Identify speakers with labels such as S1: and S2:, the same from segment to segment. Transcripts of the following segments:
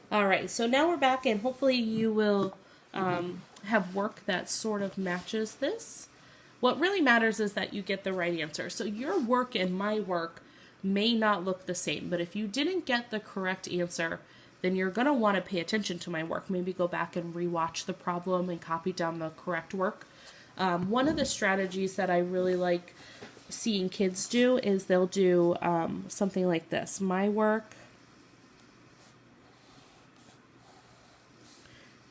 S1: All right, so now we're back, and hopefully you will have work that sort of matches this. What really matters is that you get the right answer. So your work and my work may not look the same, but if you didn't get the correct answer, then you're going to want to pay attention to my work. Maybe go back and rewatch the problem and copy down the correct work. One of the strategies that I really like seeing kids do is they'll do something like this. My work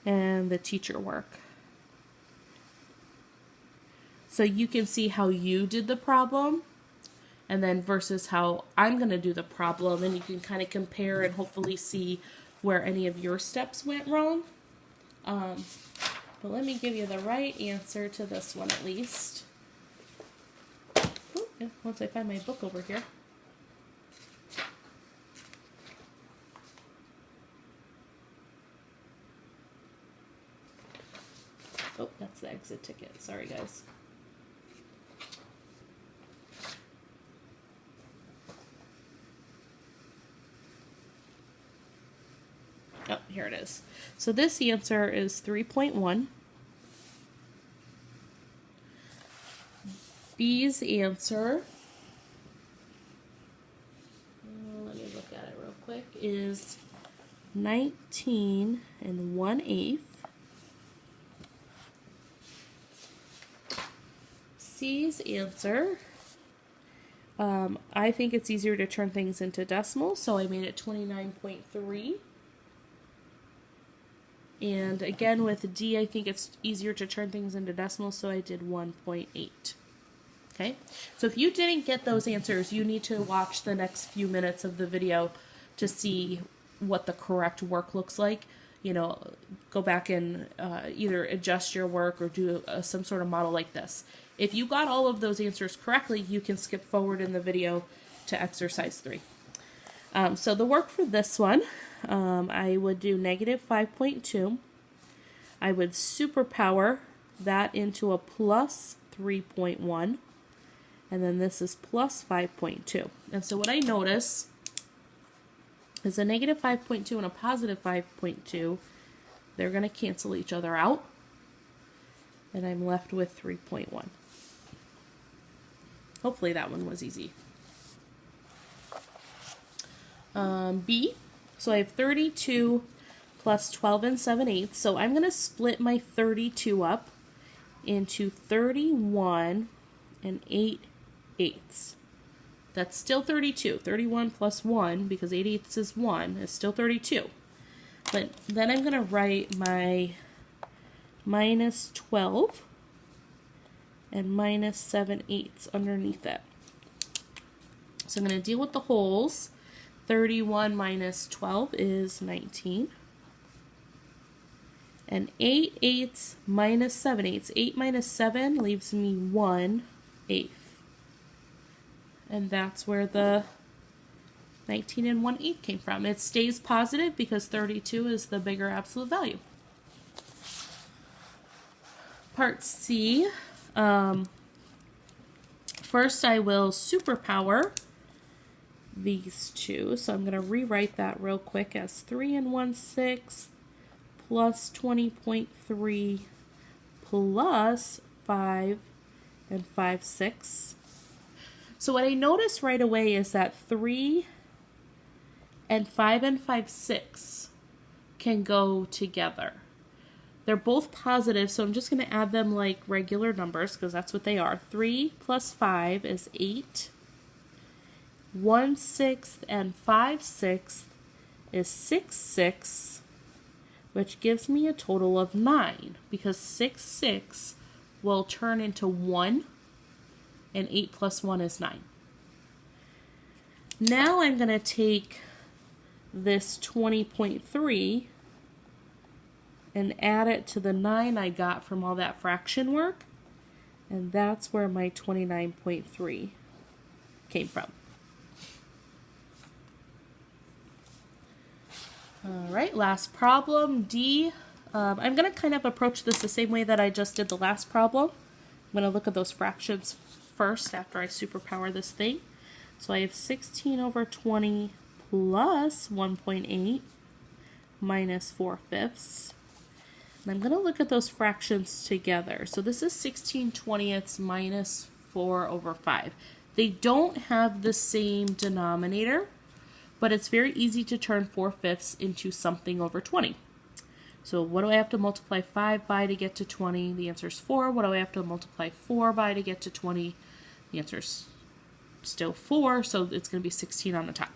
S1: and the teacher work. So you can see how you did the problem and then versus how I'm going to do the problem, and you can kind of compare and hopefully see where any of your steps went wrong. But let me give you the right answer to this one at least. Ooh, yeah, once I find my book over here. Oh, that's the exit ticket. Sorry, guys. Oh, here it is. So this answer is 3.1. B's answer, let me look at it real quick, is 19 1/8. C's answer, I think it's easier to turn things into decimals, so I made it 29.3. And again with D, I think it's easier to turn things into decimals, so I did 1.8. Okay, so if you didn't get those answers, you need to watch the next few minutes of the video to see what the correct work looks like. You know, go back and either adjust your work or do some sort of model like this. If you got all of those answers correctly, you can skip forward in the video to exercise 3. So the work for this one, I would do negative 5.2. I would superpower that into a plus 3.1. And then this is plus 5.2. And so what I notice is a negative 5.2 and a positive 5.2, they're going to cancel each other out. And I'm left with 3.1. Hopefully that one was easy. B, so I have 32 plus 12 7/8. So I'm going to split my 32 up into 31 8/8. That's still 32. 31 plus 1, because 8/8 is 1, is still 32. But then I'm going to write my minus 12 and minus 7/8 underneath it. So I'm going to deal with the wholes. 31 minus 12 is 19. And 8/8 minus 7/8. 8 minus 7 leaves me 1/8. And that's where the 19 1/8 came from. It stays positive because 32 is the bigger absolute value. Part C. First I will superpower these two. So I'm going to rewrite that real quick as 3 1/6 plus 20.3 plus 5 5/6. So what I notice right away is that 3 and 5 5/6 can go together. They're both positive, so I'm just going to add them like regular numbers because that's what they are. 3 plus 5 is 8. 1/6 and 5/6 is 6/6, which gives me a total of 9, because 6/6 will turn into 1, and 8 plus 1 is 9. Now I'm going to take this 20.3 and add it to the 9 I got from all that fraction work, and that's where my 29.3 came from. All right, last problem, D. I'm going to kind of approach this the same way that I just did the last problem. I'm going to look at those fractions first after I superpower this thing. So I have 16 over 20 plus 1.8 minus 4/5. And I'm going to look at those fractions together. So this is 16/20 minus 4/5. They don't have the same denominator, but it's very easy to turn 4/5 into something over 20. So what do I have to multiply 5 by to get to 20? The answer is 4. What do I have to multiply 4 by to get to 20? The answer is still 4, so it's going to be 16 on the top.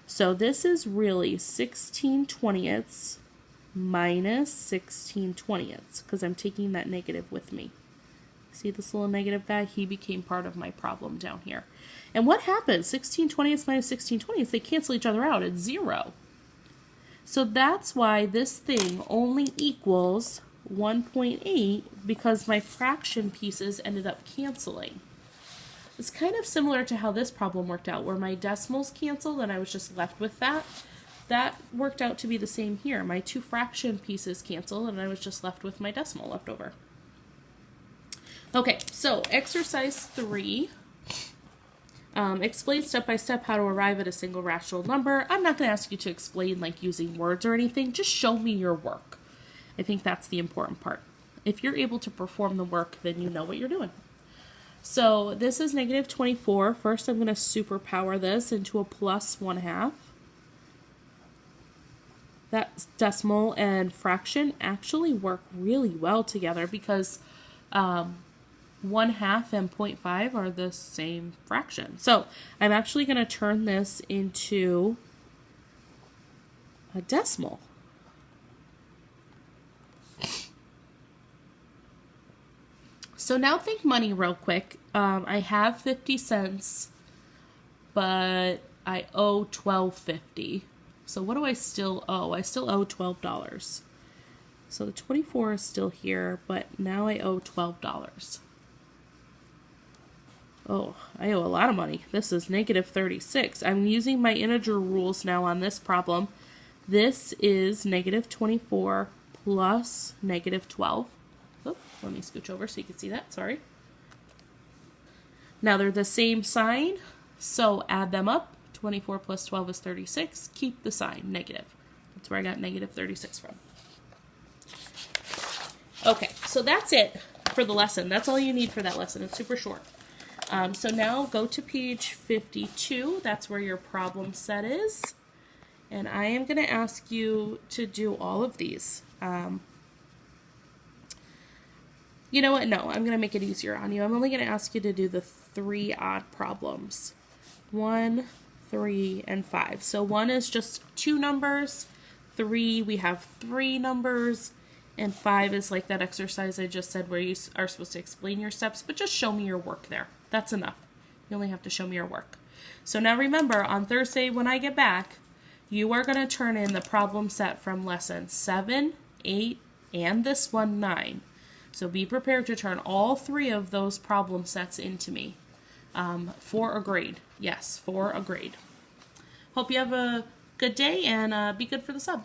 S1: So this is really 16/20 minus 16/20 because I'm taking that negative with me. See this little negative guy? He became part of my problem down here. And what happens? 16/20 minus 16/20, they cancel each other out. It's 0. So that's why this thing only equals 1.8 because my fraction pieces ended up canceling. It's kind of similar to how this problem worked out, where my decimals canceled and I was just left with that. That worked out to be the same here. My two fraction pieces canceled and I was just left with my decimal left over. Okay, so exercise 3. Explain step by step how to arrive at a single rational number. I'm not going to ask you to explain like using words or anything. Just show me your work. I think that's the important part. If you're able to perform the work, then you know what you're doing. So this is negative 24. First, I'm going to superpower this into a plus 1/2. That decimal and fraction actually work really well together because 1/2 and 0.5 are the same fraction. So I'm actually going to turn this into a decimal. So now think money real quick. I have 50 cents, but I owe $12.50. So what do I still owe? I still owe $12. So the 24 is still here, but now I owe $12. Oh, I owe a lot of money. This is negative 36. I'm using my integer rules now on this problem. This is negative 24 plus negative 12. Oh, let me scooch over so you can see that. Sorry. Now they're the same sign, so add them up. 24 plus 12 is 36. Keep the sign, negative. That's where I got negative 36 from. Okay, so that's it for the lesson. That's all you need for that lesson. It's super short. So now go to page 52. That's where your problem set is. And I am going to ask you to do all of these. You know what? No, I'm going to make it easier on you. I'm only going to ask you to do the 3 odd problems. 1, 3, and 5. So 1 is just 2 numbers. 3, we have 3 numbers. And 5 is like that exercise I just said where you are supposed to explain your steps, but just show me your work there. That's enough. You only have to show me your work. So now remember, on Thursday when I get back, you are going to turn in the problem set from lesson 7, 8, and this one, 9. So be prepared to turn all 3 of those problem sets into me for a grade. Yes, for a grade. Hope you have a good day and be good for the sub.